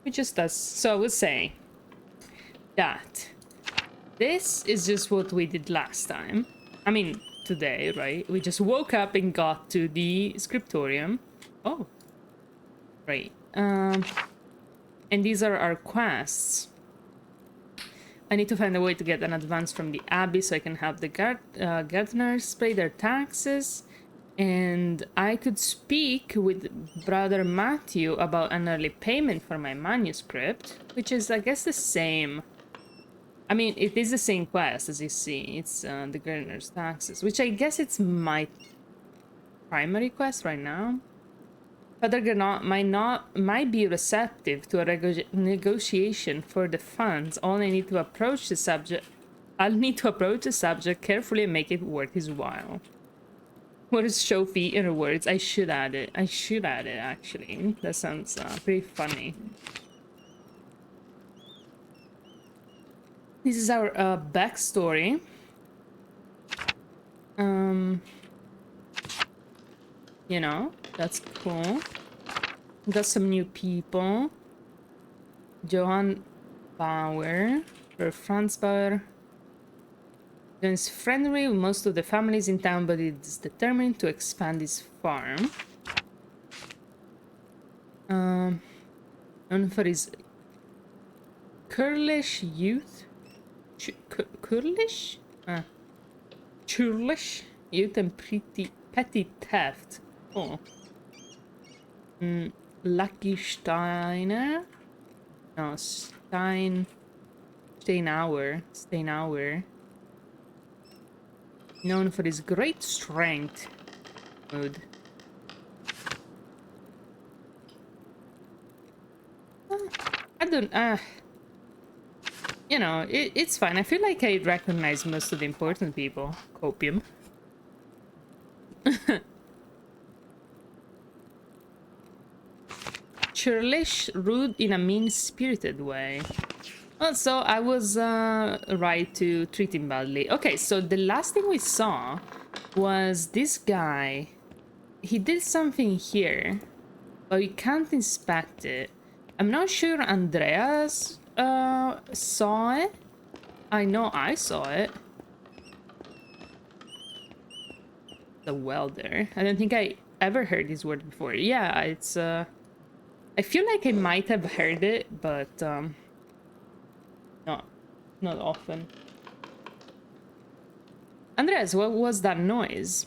Which just does. So I was saying that this is just what we did last time. I mean, today, right? We just woke up and got to the scriptorium. Oh, great. And these are our quests. I need to find a way to get an advance from the Abbey so I can help the gardeners pay their taxes. And I could speak with Brother Matthew about an early payment for my manuscript, which is, I guess, the same. I mean, it is the same quest, as you see. It's the gardener's taxes, which I guess it's my primary quest right now. Father Gernot might be receptive to a negotiation for the funds. All I need to approach the subject. I'll need to approach the subject carefully and make it worth his while. What is show fee in rewards? I should add it. I should add it, actually. That sounds pretty funny. This is our backstory. You know, that's cool. Got some new people. Johann Bauer, or Franz Bauer. John's friendly with most of the families in town, but is determined to expand his farm. Known for his churlish youth. Churlish? Churlish youth and petty theft. Oh. Lucky Steiner? No, Steinauer. Known for his great strength. Mood. I don't, you know, it's fine. I feel like I recognize most of the important people. Copium. Churlish, rude in a mean-spirited way. Also, I was right to treat him badly. Okay, so the last thing we saw was this guy. He did something here, but we can't inspect it. I'm not sure Andreas saw it. I know I saw it. The welder. I don't think I ever heard this word before. Yeah, it's I feel like I might have heard it, but not often. Andres, what was that noise?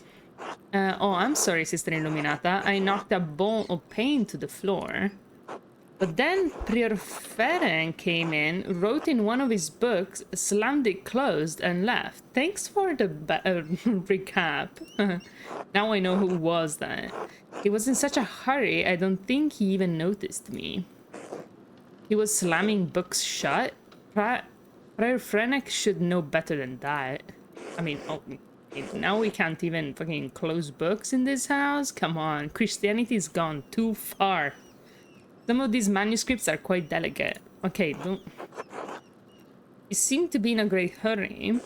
Oh, I'm sorry, Sister Illuminata. I knocked a ball of paint to the floor. But then Prior Feren came in, wrote in one of his books, slammed it closed, and left. Thanks for the recap. Now I know who was that. He was in such a hurry, I don't think he even noticed me. He was slamming books shut? Prior Frenek should know better than that. I mean, oh, now we can't even fucking close books in this house? Come on, Christianity's gone too far. Some of these manuscripts are quite delicate. Okay, don't... You seem to be in a great hurry.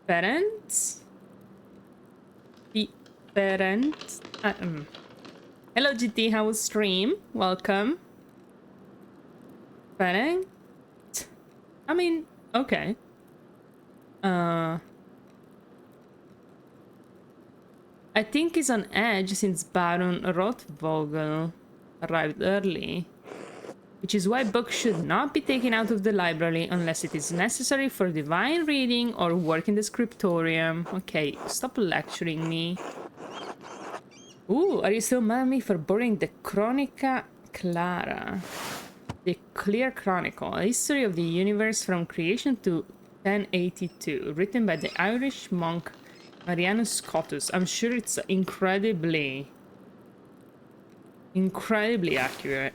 Parents? The parents? Hello GT, how was stream? Welcome. Parent? I mean, okay. I think he's on edge since Baron Rothvogel arrived early, which is why books should not be taken out of the library unless it is necessary for divine reading or work in the scriptorium. Okay, stop lecturing me. Ooh, are you still mad at me for borrowing the Chronica Clara? The Clear Chronicle, a history of the universe from creation to 1082, written by the Irish monk Marianus Scotus. I'm sure it's incredibly accurate.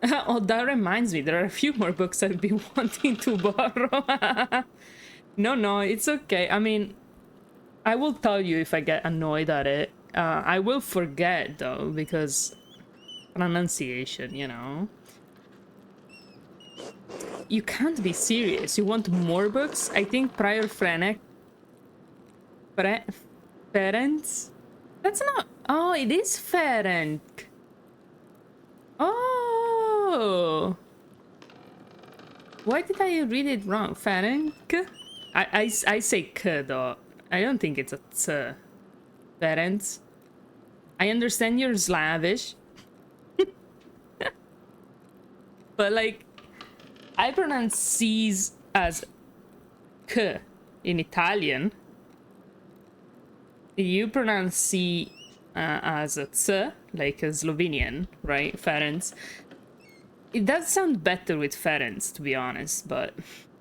Oh, that reminds me, there are a few more books I've been wanting to borrow. No, it's okay. I mean, I will tell you if I get annoyed at it. I will forget, though, because pronunciation, you know. You can't be serious. You want more books? I think Prior Frenek... Parents? That's not... Oh, it is Ferenc. Oh! Why did I read it wrong? Ferenc? I say k though. I don't think it's a ts. Ferenc. I understand you're Slavish. But like, I pronounce C's as k in Italian. You pronounce C as a ts, like a Slovenian, right? Ferenc. It does sound better with Ferenc, to be honest, but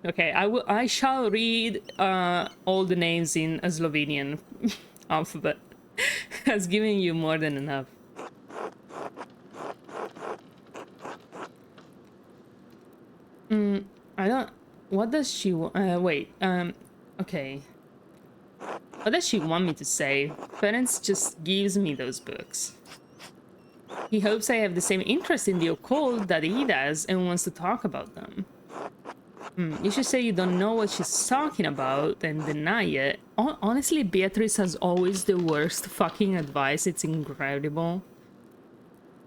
okay, I shall read all the names in a Slovenian alphabet. Has given you more than enough. I don't... What does she want? Wait, okay. What does she want me to say? Ferenc just gives me those books. He hopes I have the same interest in the occult that he does and wants to talk about them. You should say you don't know what she's talking about and deny it. Honestly, Beatrice has always the worst fucking advice. It's incredible.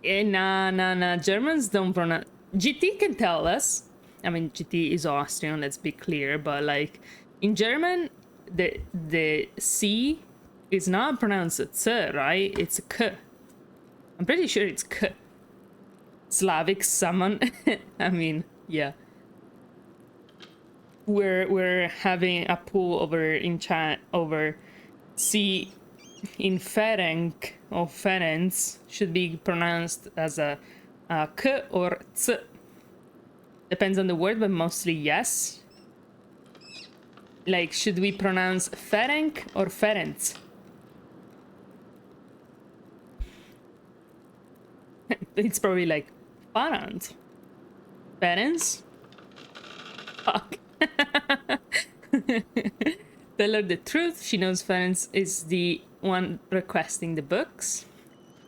Nah. Germans don't pronounce... GT can tell us. I mean, GT is Austrian, let's be clear. But, like, in German, the C is not pronounced ts, right? It's a k. I'm pretty sure it's k. Slavic summon. I mean, yeah. We're having a poll over in chat over C in Ferenc or Ferenc should be pronounced as a k or ts. Depends on the word, but mostly yes. Like, should we pronounce Ferenc or Ferenc? It's probably like Ferenc. Ferenc? Fuck. Tell her the truth. She knows Ferenc is the one requesting the books.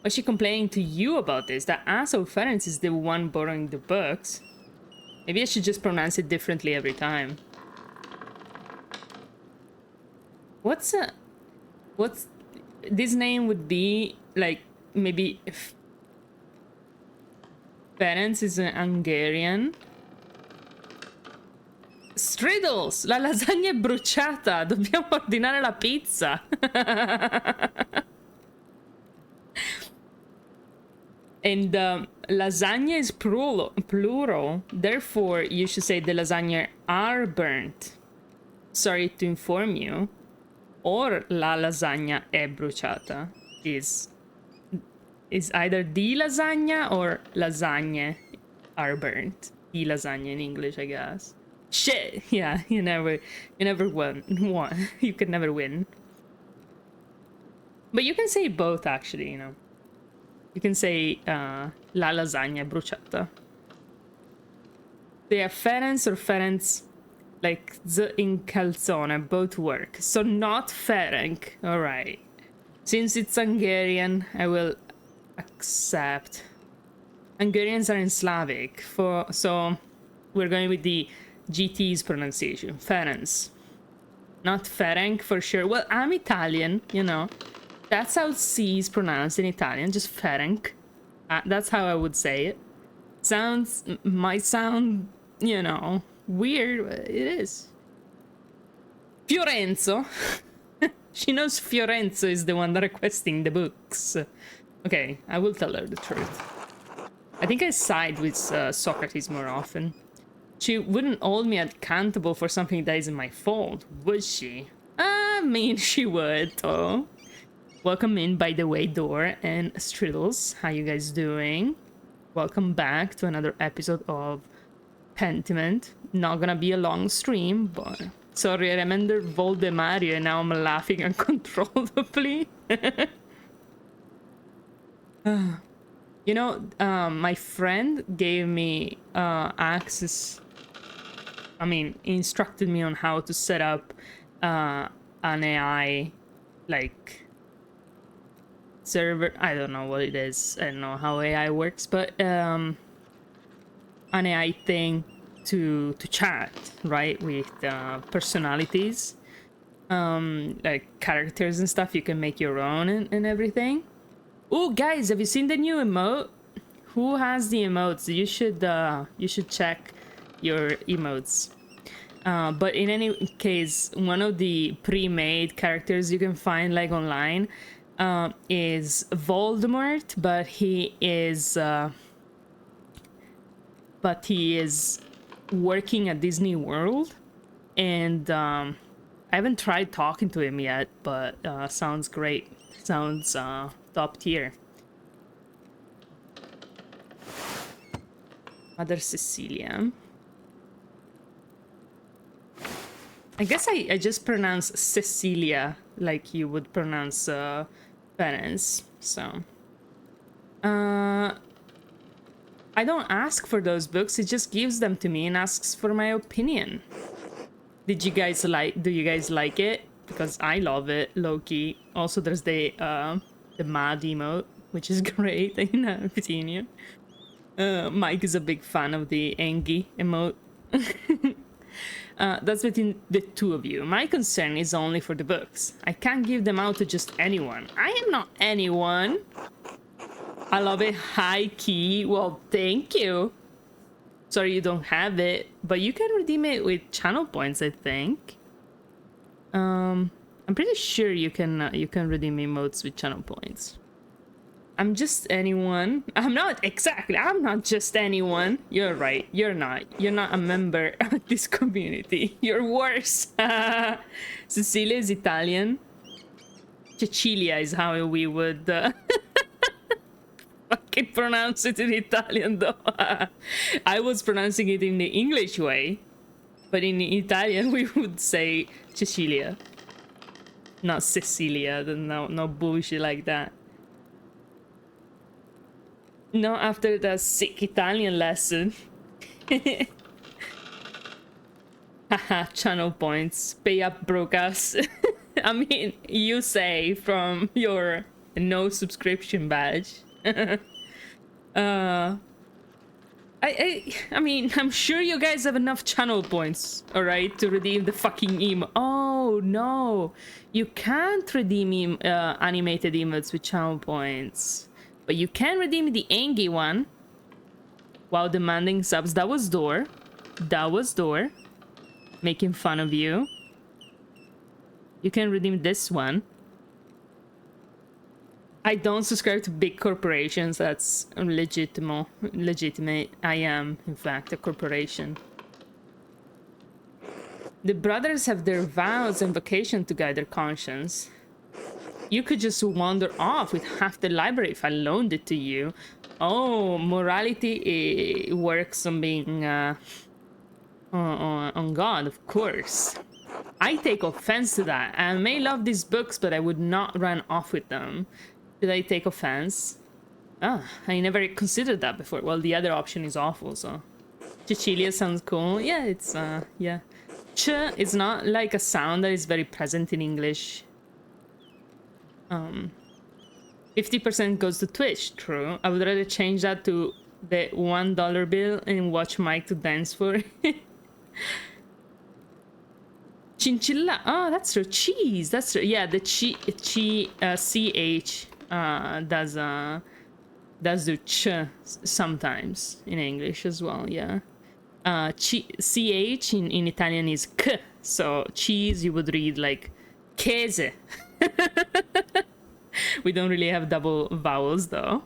Was she complaining to you about this? That asshole Ferenc is the one borrowing the books. Maybe I should just pronounce it differently every time. What's this name would be like maybe if Ferenc is an Hungarian. Striddles! La lasagna è bruciata! Dobbiamo ordinare la pizza! And lasagna is plural. Therefore, you should say the lasagna are burnt. Sorry to inform you. Or la lasagna è bruciata is either the lasagna or lasagne are burnt. The lasagna in English, I guess. Shit! Yeah, you never won. You could never win. But you can say both, actually, you know. You can say la lasagna bruciata. They are Ferenc or Ferenc, like z in calzone, both work. So not Ferenc. Alright. Since it's Hungarian, I will accept. Hungarians are in Slavic, so we're going with the GT's pronunciation. Ferenc. Not Ferenc for sure. Well, I'm Italian, you know. That's how C is pronounced in Italian, just Ferenc. That's how I would say it. Might sound, you know, weird, but it is. Fiorenzo. She knows Fiorenzo is the one that requesting the books. Okay, I will tell her the truth. I think I side with Socrates more often. She wouldn't hold me accountable for something that isn't my fault, would she? I mean, she would, though. Welcome in, by the way, Door and Striddles. How you guys doing? Welcome back to another episode of Pentiment. Not gonna be a long stream, but... Sorry, I remember Voldemario and now I'm laughing uncontrollably. You know, my friend gave me access... I mean, instructed me on how to set up an AI, like... server. I don't know what it is. I don't know how AI works, but an AI thing to chat, right, with personalities, like characters and stuff. You can make your own and everything. Oh, guys, have you seen the new emote who has the emotes? You should check your emotes. But in any case, one of the pre-made characters you can find like online is Voldemort, but he is working at Disney World, and I haven't tried talking to him yet, but sounds great. Sounds top tier. Mother Cecilia. I guess I just pronounce Cecilia like you would pronounce parents, so. I don't ask for those books, it just gives them to me and asks for my opinion. Do you guys like it? Because I love it, low-key. Also, there's the mad emote, which is great. I've seen you. Mike is a big fan of the Engie emote. That's between the two of you. My concern is only for the books. I can't give them out to just anyone. I am not anyone. I love it high key. Well, thank you. Sorry you don't have it, but you can redeem it with channel points, I think. I'm pretty sure you can redeem emotes with channel points. I'm just anyone. I'm not just anyone. You're right. You're not a member of this community. You're worse. Cecilia is Italian. Cecilia is how we would fucking pronounce it in Italian, though. I was pronouncing it in the English way, but in Italian we would say Cecilia, not Cecilia. No bullshit like that. No, after the sick Italian lesson. Haha, channel points. Pay up, broke us. I mean, you say from your no subscription badge. I mean, I'm sure you guys have enough channel points, alright, to redeem the fucking emo. Oh, no. You can't redeem animated emotes with channel points. But you can redeem the Engie one while demanding subs. That was Door. That was Door. Making fun of you. You can redeem this one. I don't subscribe to big corporations. That's legitimate. I am, in fact, a corporation. The brothers have their vows and vocation to guide their conscience. You could just wander off with half the library if I loaned it to you. Oh, morality works on being on God, of course. I take offense to that. I may love these books, but I would not run off with them. Did I take offense? Ah, I never considered that before. Well, the other option is awful, so. Cecilia sounds cool. Yeah, it's, yeah. Ch is not like a sound that is very present in English. 50% goes to Twitch, true. I would rather change that to the $1 bill and watch Mike to dance for it. Chinchilla. Oh, that's true. Cheese. That's true. Yeah, the CH does do ch sometimes in English as well. Yeah. CH in Italian is k. So cheese you would read like käse. We don't really have double vowels though.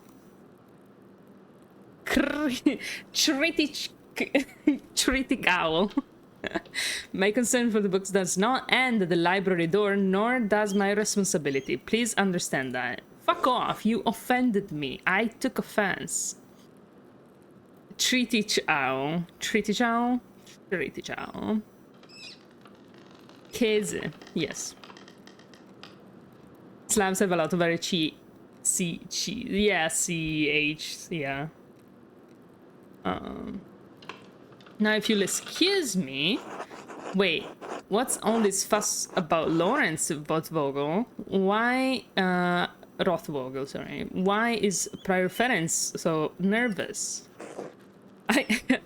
Tritic owl. My concern for the books does not end at the library door, nor does my responsibility. Please understand that. Fuck off, you offended me. I took offense. Treaty chow. Treaty chow? Treaty chow. Käse. Yes. Slavs have a lot of very yeah, CH, yeah. Now, if you'll excuse me... Wait, what's all this fuss about Lawrence Rothvogel? Why... Rothvogel, sorry. Why is Prior Ferenc so nervous?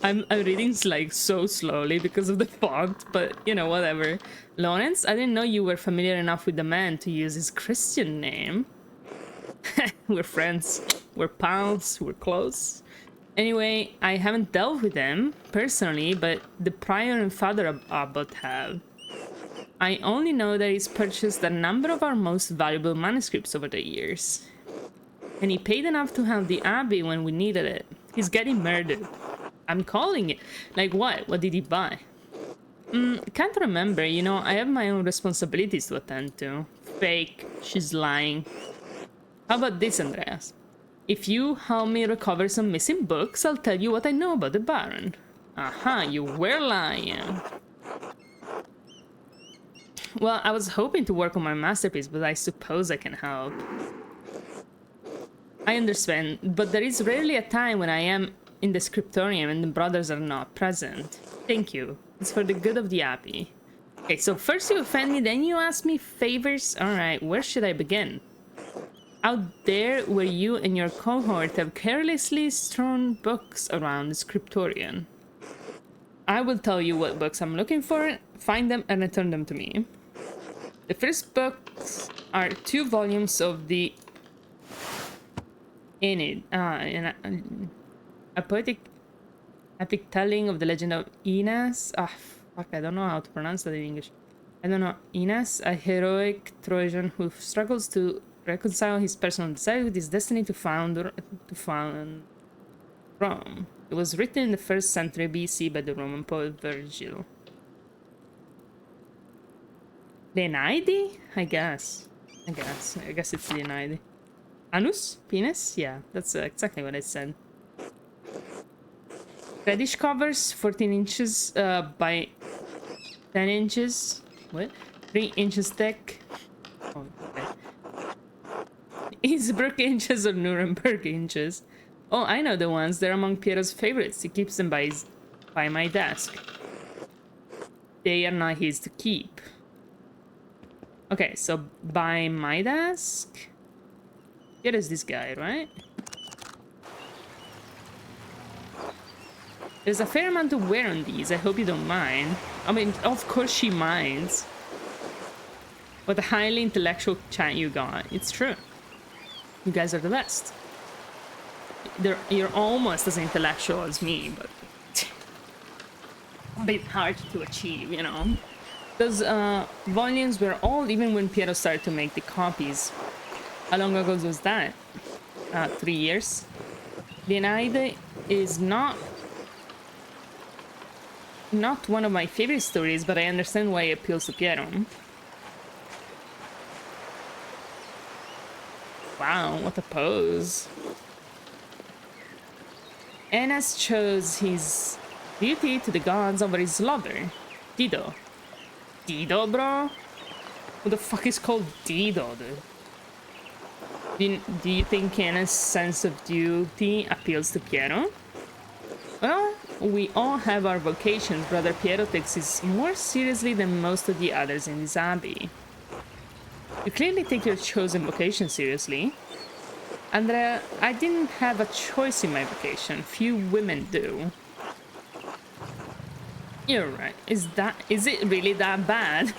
I'm reading like so slowly because of the font, but you know, whatever. Lawrence, I didn't know you were familiar enough with the man to use his Christian name. We're friends. We're pals. We're close. Anyway, I haven't dealt with them personally, but the prior and father abbot have. I only know that he's purchased a number of our most valuable manuscripts over the years. And he paid enough to help the abbey when we needed it. He's getting murdered. I'm calling it. Like what? What did he buy? Can't remember, you know, I have my own responsibilities to attend to. Fake. She's lying. How about this, Andreas? If you help me recover some missing books, I'll tell you what I know about the Baron. Aha, you were lying. Well, I was hoping to work on my masterpiece, but I suppose I can help. I understand, but there is rarely a time when I am in the scriptorium and the brothers are not present. Thank you. It's for the good of the abbey. Okay, so first you offend me, then you ask me favors? Alright, where should I begin? Out there where you and your cohort have carelessly strewn books around the scriptorium. I will tell you what books I'm looking for, find them and return them to me. The first books are 2 volumes of the Aeneid, a poetic epic telling of the legend of Aeneas. Fuck, I don't know how to pronounce that in English. I don't know. Aeneas, a heroic Trojan who struggles to reconcile his personal desire with his destiny to found Rome. It was written in the 1st century BC by the Roman poet Virgil. The Aeneid? I guess it's the Aeneid. Anus? Penis? Yeah, that's exactly what I said. Reddish covers, 14 inches by 10 inches. What? 3 inches thick. Oh, okay. Innsbruck inches or Nuremberg inches? Oh, I know the ones. They're among Piero's favorites. He keeps them by my desk. They are not his to keep. Okay, so by my desk? Here is this guy, right? There's a fair amount of wear on these. I hope you don't mind. I mean, of course she minds. What a highly intellectual chat you got. It's true. You guys are the best. You're almost as intellectual as me, but a bit hard to achieve, you know. Those volumes were old even when Piero started to make the copies. How long ago was that? 3 years. The Aeneid is not one of my favorite stories, but I understand why it appeals to Piero. Wow, what a pose. Aeneas chose his duty to the gods over his lover, Dido. Dido, bro? Who the fuck is called Dido, dude? Do you think Aeneas' sense of duty appeals to Piero? Well, we all have our vocations. Brother Piero takes this more seriously than most of the others in this abbey. You clearly take your chosen vocation seriously. Andrea, I didn't have a choice in my vocation. Few women do. You're right. Is it really that bad?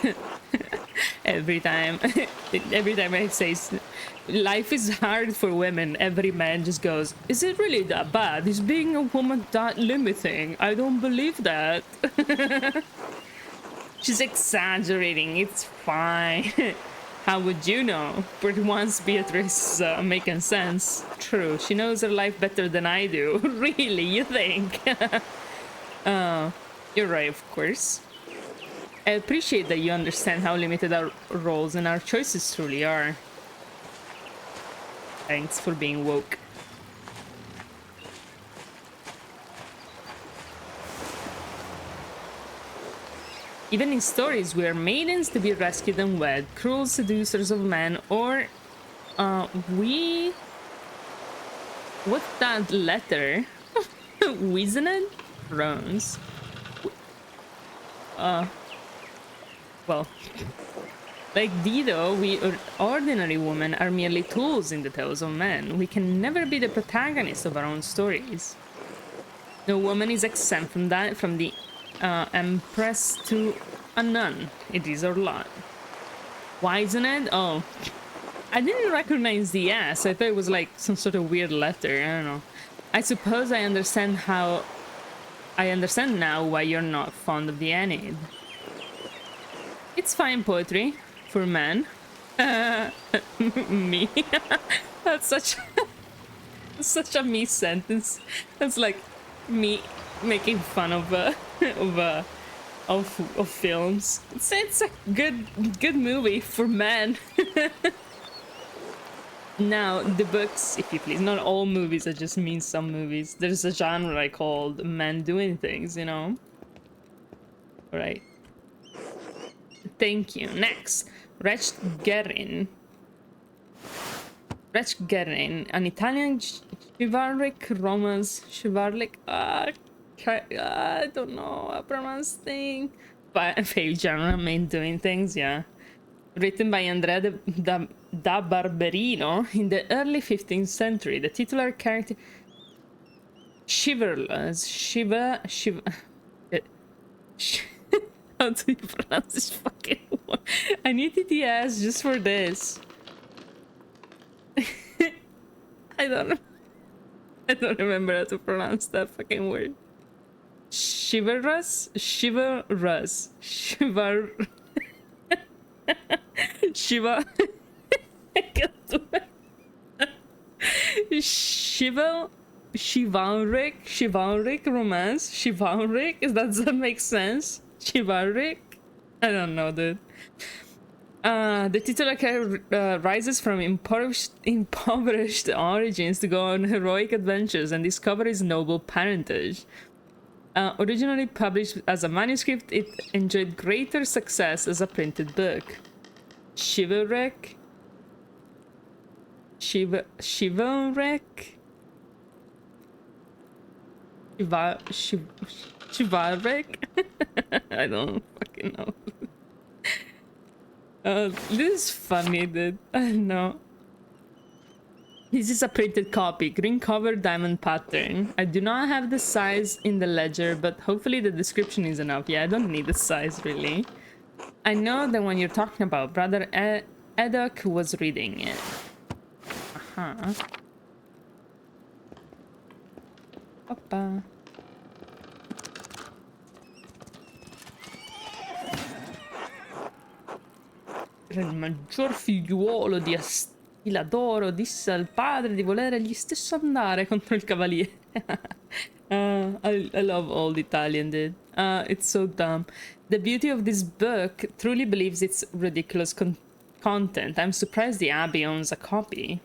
every time I say life is hard for women, every man just goes, is it really that bad? Is being a woman that limiting? I don't believe that. She's exaggerating. It's fine. How would you know? For once Beatrice is making sense. True, she knows her life better than I do. Really, you think? You're right, of course. I appreciate that you understand how limited our roles and our choices truly are. Thanks for being woke. Even in stories, we are maidens to be rescued and wed, cruel seducers of men, or what's that letter? Wizened? Thrones. Well, like Dido, we ordinary women are merely tools in the tales of men. We can never be the protagonists of our own stories. No woman is exempt from that, from the empress to a nun. It is our lot. Wizened? Oh, I didn't recognize the S. I thought it was like some sort of weird letter. I don't know. I suppose I understand how... I understand now why you're not fond of the Aeneid. It's fine poetry for men. Me. That's such a me sentence. That's like me making fun of of films. It's a good movie for men. Now the books, if you please. Not all movies. I just mean some movies. There's a genre called men doing things. You know. All right. Thank you. Next, Rechtgerin. Rechtgerin, an Italian chivalric romance. Chivalric. I don't know a pronounce thing. But failed genre, men doing things. Yeah. Written by Andrea da Barberino in the early 15th century. The titular character, chivalrous, how do you pronounce this fucking word? I need TTS just for this. I don't remember how to pronounce that fucking word. Chivalrous. Shiva. I can't do it. Chivalric romance. Chivalric. Does that make sense? Chivalric. I don't know, dude. The titular character rises from impoverished origins to go on heroic adventures and discover his noble parentage. Originally published as a manuscript, it enjoyed greater success as a printed book. Chivalric. Chivalric? I don't fucking know. This is funny, dude. I don't know. This is a printed copy, green cover, diamond pattern. I do not have the size in the ledger, but hopefully the description is enough. Yeah, I don't need the size, really. I know the one you're talking about. Brother Edok was reading it. Uh-huh. Papa. Era il maggior figliuolo di Astiladoro, disse al padre di voler egli stesso andare contro il cavaliere. I love old Italian, dude. It's so dumb. The beauty of this book truly believes its ridiculous content. I'm surprised the Abbey owns a copy.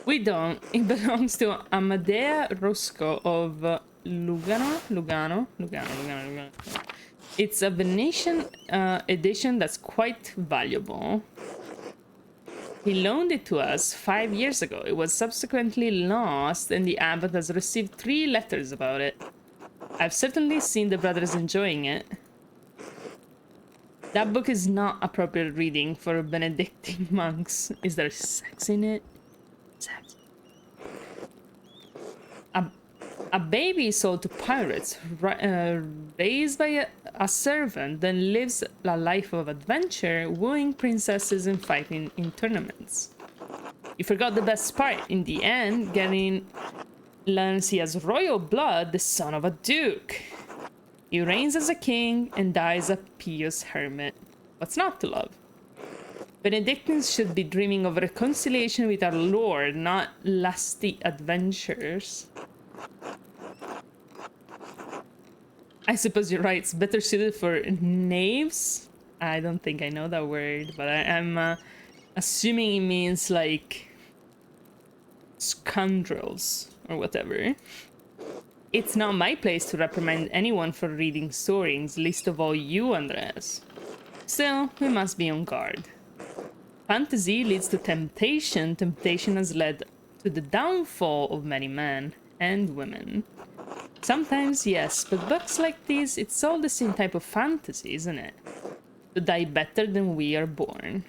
We don't. It belongs to Amadea Rosco of Lugano. It's a Venetian edition that's quite valuable. He loaned it to us 5 years ago. It was subsequently lost, and the abbot has received 3 letters about it. I've certainly seen the brothers enjoying it. That book is not appropriate reading for Benedictine monks. Is there sex in it? Sex. A baby sold to pirates, raised by a servant, then lives a life of adventure, wooing princesses and fighting in tournaments. You forgot the best part. In the end, Garin learns he has royal blood, the son of a duke. He reigns as a king and dies a pious hermit. What's not to love? Benedictines should be dreaming of reconciliation with our Lord, not lusty adventures. I suppose you're right. It's better suited for knaves. I don't think I know that word, but I'm assuming it means like scoundrels or whatever. It's not my place to reprimand anyone for reading stories, least of all you, Andreas. Still, we must be on guard. Fantasy leads to temptation. Temptation has led to the downfall of many men and women. Sometimes, yes, but books like these, it's all the same type of fantasy, isn't it? To die better than we are born.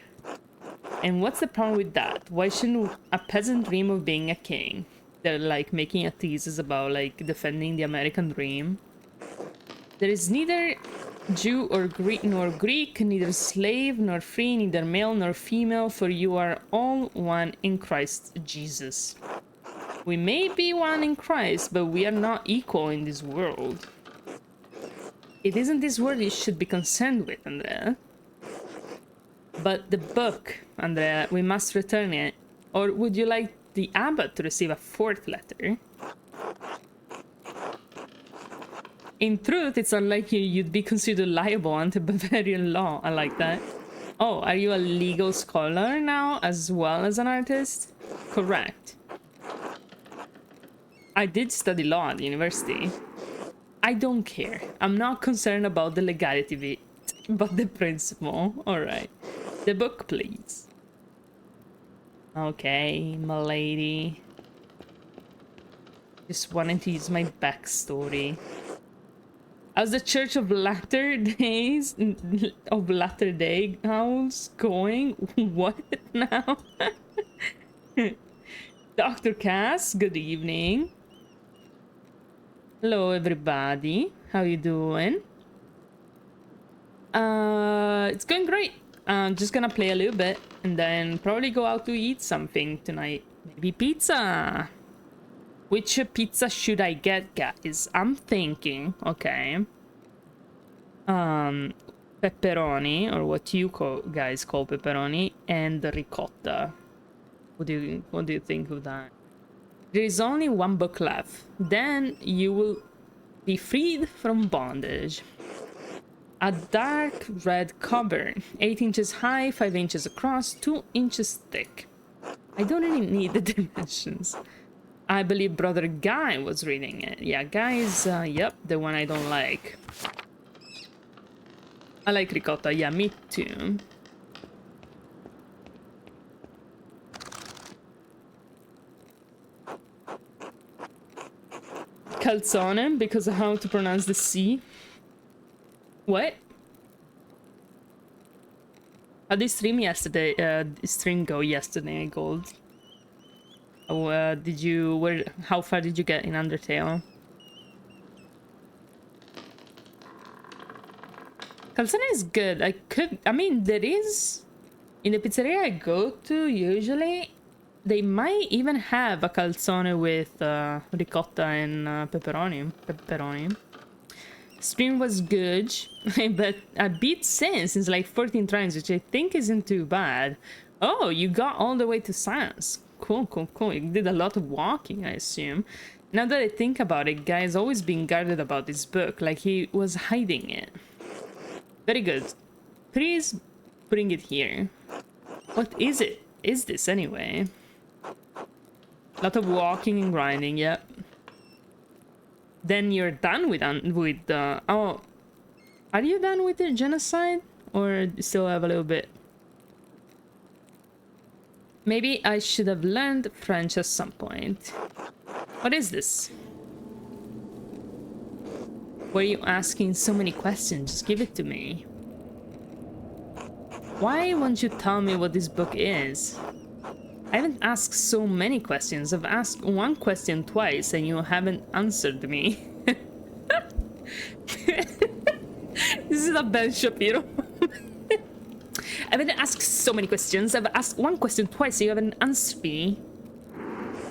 And what's the problem with that? Why shouldn't a peasant dream of being a king? They're like making a thesis about like defending the American dream. There is neither Jew or Greek nor Greek, neither slave nor free, neither male nor female, for you are all one in Christ Jesus. We may be one in Christ, but we are not equal in this world. It isn't this world you should be concerned with, Andrea. But the book, Andrea, we must return it. Or would you like the abbot to receive a fourth letter? In truth, it's unlikely you'd be considered liable under Bavarian law. I like that. Oh, are you a legal scholar now, as well as an artist? Correct. I did study law at university. I don't care. I'm not concerned about the legality of it, but the principle. Alright. The book, please. Okay, my lady. Just wanted to use my backstory. How's the Church of Latter Days of Latter Day Owls going? What now? Dr. Cass, good evening. Hello, everybody. How you doing? It's going great. I'm just gonna play a little bit and then probably go out to eat something tonight. Maybe pizza. Which pizza should I get, guys? I'm thinking, okay. Pepperoni, or what you guys call pepperoni, and ricotta. What do you think of that? There is only one book left. Then you will be freed from bondage. A dark red cover, 8 inches high, 5 inches across, 2 inches thick. I don't really need the dimensions. I believe Brother Guy was reading it. Yeah, Guy is, yep, the one I don't like. I like ricotta, yeah, me too. Calzone, because of how to pronounce the C. What? How did stream yesterday? Stream go yesterday, Gold? Oh, how far did you get in Undertale? Calzone is good. I mean, there is, in the pizzeria I go to, usually, they might even have a calzone with ricotta and pepperoni. Stream was good, but I beat since like 14 times, which I think isn't too bad. Oh, you got all the way to science. Cool. You did a lot of walking, I assume. Now that I think about it, Guy's always been guarded about this book, like he was hiding it. Very good. Please bring it here. What is it? Is this anyway? A lot of walking and grinding, yep. Then you're done with oh, are you done with the genocide? Or still have a little bit? Maybe I should have learned French at some point. What is this? Why are you asking so many questions? Just give it to me. Why won't you tell me what this book is? I haven't asked so many questions. I've asked one question twice and you haven't answered me. This is a Ben Shapiro. I haven't asked so many questions. I've asked one question twice, you haven't answered me.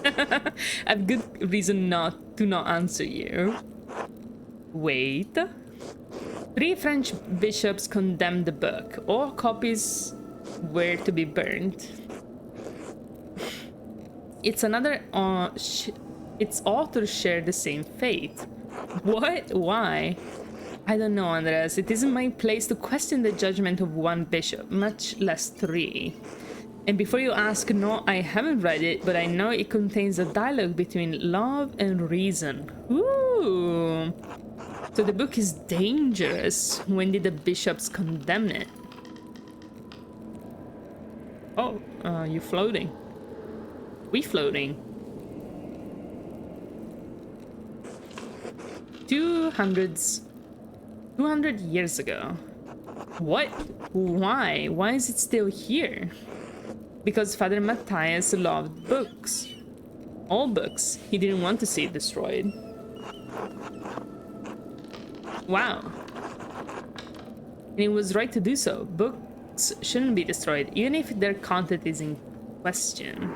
I have good reason not to answer you. Wait. 3 French bishops condemned the book. All copies were to be burned. Its authors share the same fate. What? Why? I don't know, Andreas. It isn't my place to question the judgment of one bishop, much less 3. And before you ask, no, I haven't read it, but I know it contains a dialogue between love and reason. Ooh. So the book is dangerous. When did the bishops condemn it? Oh, you floating. We floating. 200 years ago. What? Why? Why is it still here? Because Father Matthias loved books. All books. He didn't want to see it destroyed. Wow. And it was right to do so. Books shouldn't be destroyed, even if their content is in question.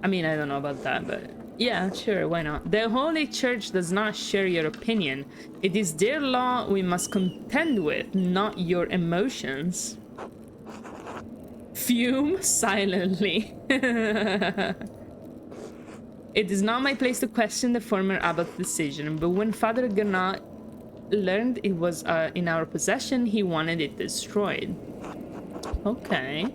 I mean, I don't know about that, but yeah, sure, why not? The Holy Church does not share your opinion. It is their law we must contend with, not your emotions. Fume silently. It is not my place to question the former abbot's decision, but when Father Gernot learned it was in our possession, he wanted it destroyed. Okay.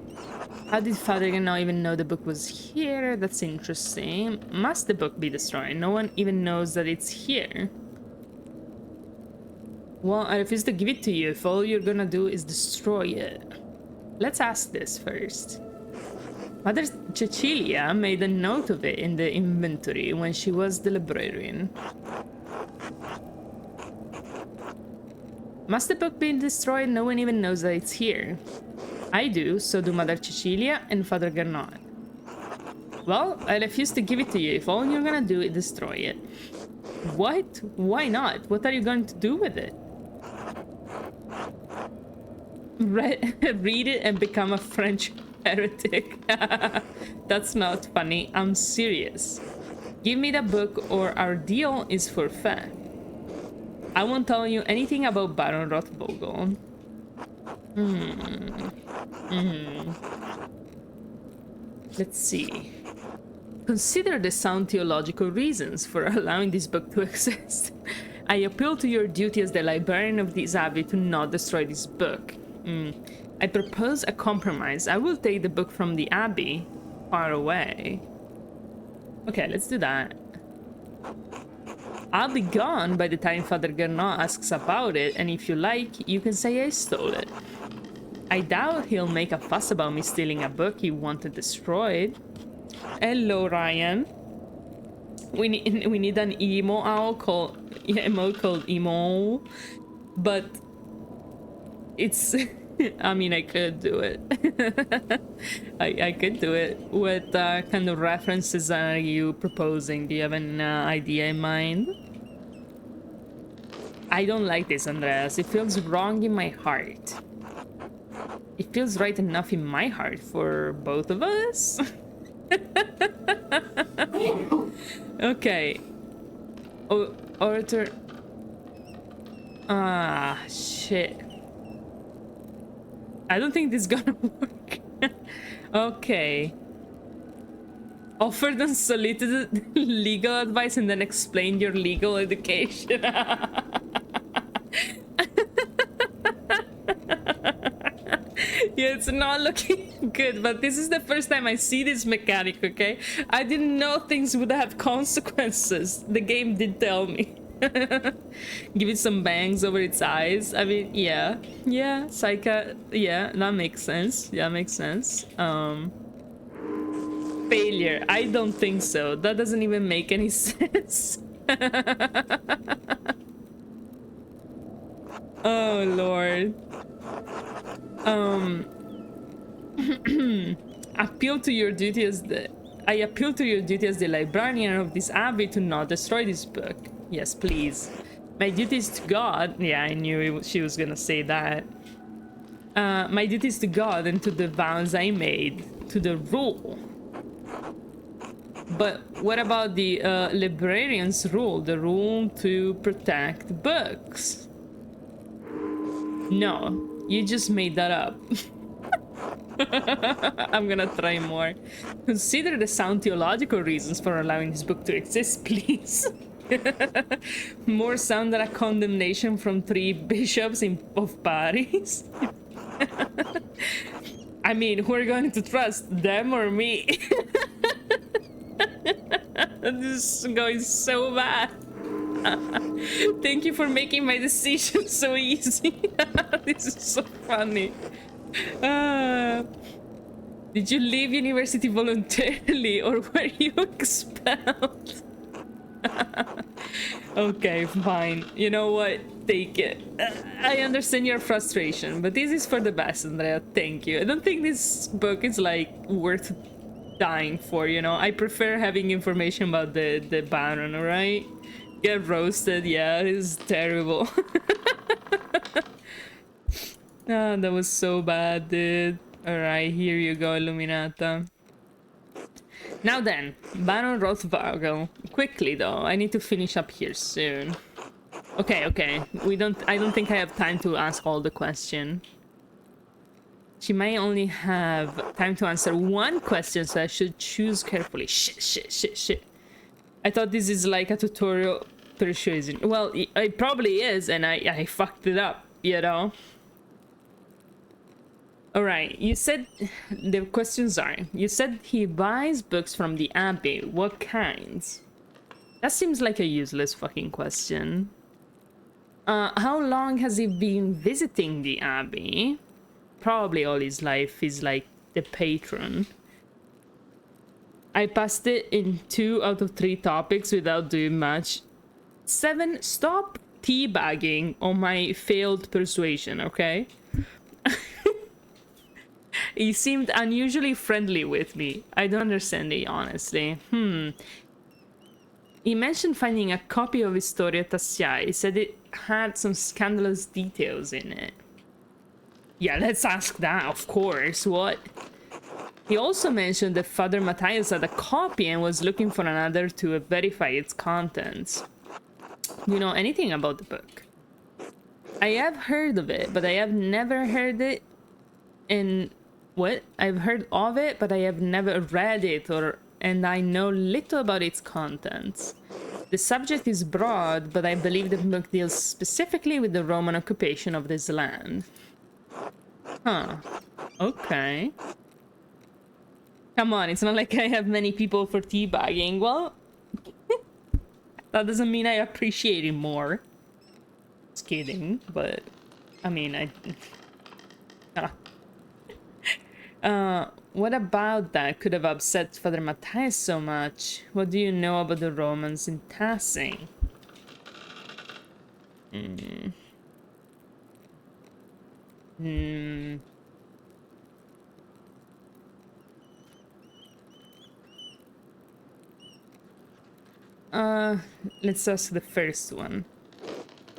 How did Father Gernot even know the book was here? That's interesting. Must the book be destroyed? No one even knows that it's here. Well, I refuse to give it to you if all you're gonna do is destroy it. Let's ask this first. Mother Cecilia made a note of it in the inventory when she was the librarian. Must the book be destroyed? No one even knows that it's here. I do, so do Mother Cecilia and Father Gernot. Well, I refuse to give it to you if all you're gonna do is destroy it. What? Why not? What are you going to do with it? Read it and become a French heretic. That's not funny. I'm serious. Give me the book or our deal is forfeit. I won't tell you anything about Baron Rothvogel. Let's see. Consider the sound theological reasons for allowing this book to exist. I appeal to your duty as the librarian of this abbey to not destroy this book. I propose a compromise. I will take the book from the abbey, far away. Okay, let's do that. I'll be gone by the time Father Gernot asks about it, and if you like, you can say I stole it. I doubt he'll make a fuss about me stealing a book he wanted destroyed. Hello, Ryan. We need an emote called emo, but it's I mean, I could do it. I could do it. What kind of references are you proposing? Do you have an idea in mind? I don't like this, Andreas. It feels wrong in my heart. It feels right enough in my heart for both of us. Okay. Orator. Ah, shit. I don't think this is gonna work. Okay. Offered unsolicited legal advice and then explain your legal education. Yeah, it's not looking good, but this is the first time I see this mechanic, okay? I didn't know things would have consequences. The game did tell me. Give it some bangs over its eyes. I mean, yeah. Yeah, Psycha. Yeah, that makes sense. Yeah, makes sense. Failure. I don't think so. That doesn't even make any sense. Oh, Lord. Appeal to your duty as the... I appeal to your duty as the librarian of this abbey to not destroy this book. Yes, please. My duty is to God. Yeah, I knew she was gonna say that. My duty is to God and to the vows I made, to the rule. But what about the librarian's rule? The rule to protect books? No, you just made that up. I'm gonna try more. Consider the sound theological reasons for allowing this book to exist, please. More sound than a condemnation from 3 bishops of Paris. I mean, who are going to trust, them or me? This is going so bad. Thank you for making my decision so easy. This is so funny. Did you leave university voluntarily or were you expelled? Okay, fine. You know what? Take it. I understand your frustration, but this is for the best, Andrea. Thank you. I don't think this book is like worth dying for, you know? I prefer having information about the Baron, alright? Get roasted, yeah, it's terrible. Ah, that was so bad, dude. Alright, here you go, Illuminata. Now then, Baron Rothvogel. Quickly though, I need to finish up here soon. Okay, okay. I don't think I have time to ask all the question. She may only have time to answer one question, so I should choose carefully. Shit. I thought this is like a tutorial persuasion. Well, it probably is, and I fucked it up, you know? Alright, you said... The questions are... You said he buys books from the Abbey. What kinds? That seems like a useless fucking question. How long has he been visiting the Abbey? Probably all his life. He's like the patron. I passed it in 2 out of 3 topics without doing much. 7, stop teabagging on my failed persuasion, okay? He seemed unusually friendly with me. I don't understand it, honestly. He mentioned finding a copy of Historia Tassiae. He said it had some scandalous details in it. Yeah, let's ask that, of course. What? He also mentioned that Father Matthias had a copy and was looking for another to verify its contents. Do you know anything about the book? I have heard of it, but I have never heard it in... What? I've heard of it, but I have never read it, and I know little about its contents. The subject is broad, but I believe the book deals specifically with the Roman occupation of this land. Huh. Okay. Come on, it's not like I have many people for teabagging. Well, that doesn't mean I appreciate it more. Just kidding, but... I mean, what about that could have upset Father Matthias so much? What do you know about the Romans in passing? Let's ask the first one.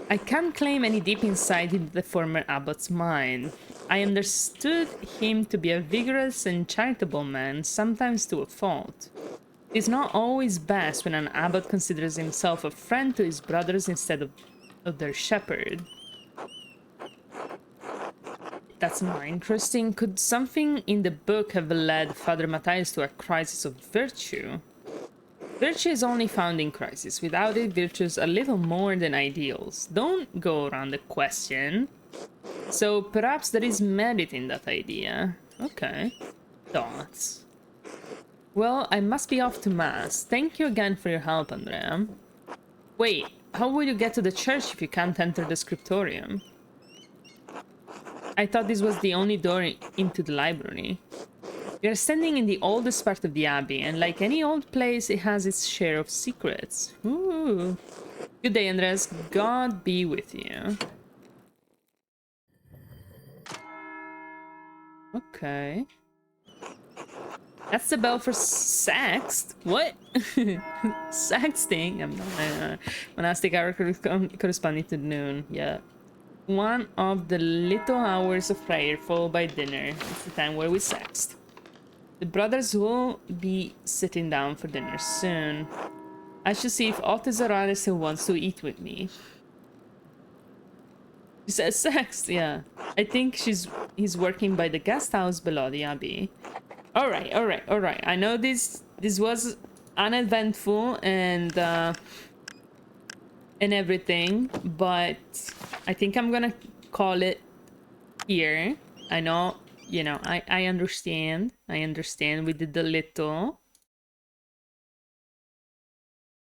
I can't claim any deep insight into the former abbot's mind. I understood him to be a vigorous and charitable man, sometimes to a fault. It's not always best when an abbot considers himself a friend to his brothers instead of their shepherd. That's not interesting. Could something in the book have led Father Matthias to a crisis of virtue? Virtue is only found in crisis. Without it, virtues are little more than ideals. Don't go around the question. So perhaps there is merit in that idea. Okay. Thoughts. Well, I must be off to mass. Thank you again for your help, Andrea. Wait, how will you get to the church if you can't enter the scriptorium? I thought this was the only door into the library. We are standing in the oldest part of the abbey, and like any old place, it has its share of secrets. Ooh. Good day, Andres. God be with you. Okay. That's the bell for sext. What? Sexting? I'm not. Monastic hour corresponding to noon. Yeah. One of the little hours of prayer followed by dinner. It's the time where we sext. The brothers will be sitting down for dinner soon. I should see if Otto still wants to eat with me. She says sex, yeah. I think he's working by the guest house below the abbey. Alright. I know this was uneventful and everything, but I think I'm gonna call it here. I know, you know, I understand. We did a little.